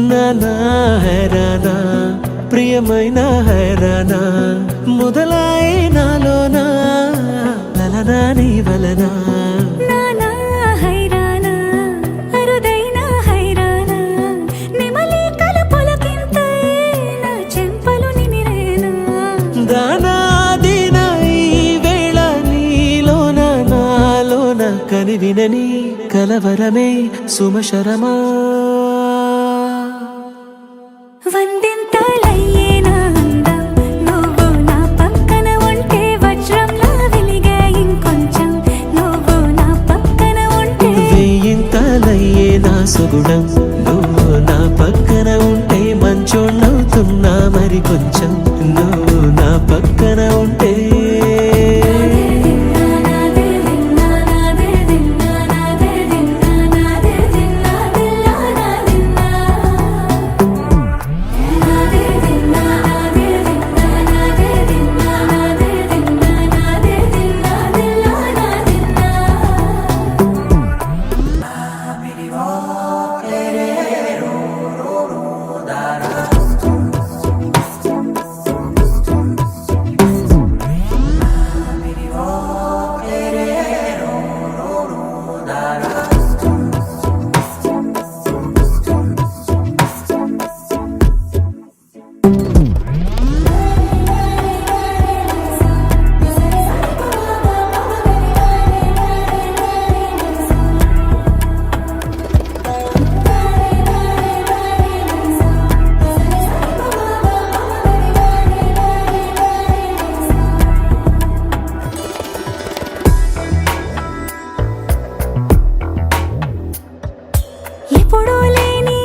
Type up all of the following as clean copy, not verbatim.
నానా హైరానా ప్రియమైన హైరానా మొదలై నాలోనా లలనా నీ వలనా నానా హైరానా అరుదైన హైరానా నిమలి కలపులకింతై నా చెంపలు నిమిరేనా దానాదిన ఈ వేళ నీలోన నాలోన కనివినని కలవరమే సుమశరమా వందింతలయ్యేనా అందం నువ్వు నా పక్కన ఉంటే వజ్రంలా వెలిగే ఇంకొంచెం నువ్వు నా పక్కన ఉంటే వెయ్యింతలయ్యే నా సుగుణం నువ్వు నా పక్కన ఉంటే మంచోణ్ణవుతున్నా మరి కొంచెం నువ్వు నా పక్కన ఉంటే ఎప్పుడూ లేని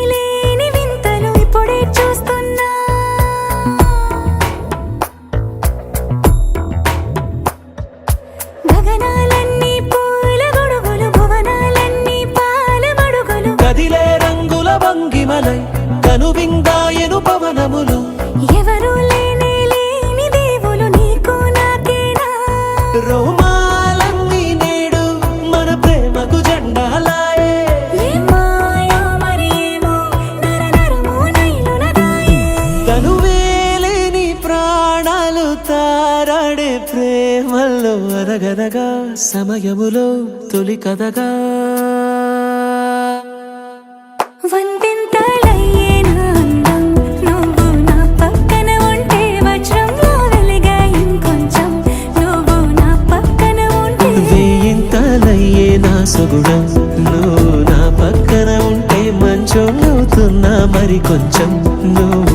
వింతలు ఇప్పుడే చూస్తున్నా గగనాలన్నీ పూల గొడుగులు భువనాలన్నీ పాల మడుగులు కదిలే రంగుల భంగిమలై కనువిందాయను పవనములు ఎవరూ లేని దేవులు నీకు నాకేనా రోమాలన్నీ నేడు మన ప్రేమకు జెండాలాయే తనువేలేని ప్రాణాలు తారాడే ప్రేమల్లో అనగనగా సమయములో తొలి కథగా వందింతలయ్యేనా అందం నువ్వు నా పక్కన ఉంటే వజ్రంలా వెలిగే ఇంకొంచెం నువ్వు నా పక్కన ఉంటే వెయ్యింతలయ్యే నా సుగుణం నువ్వు నా పక్కన ఉంటే మంచోళ్ళవుతున్నా మరి కొంచెం నువ్వు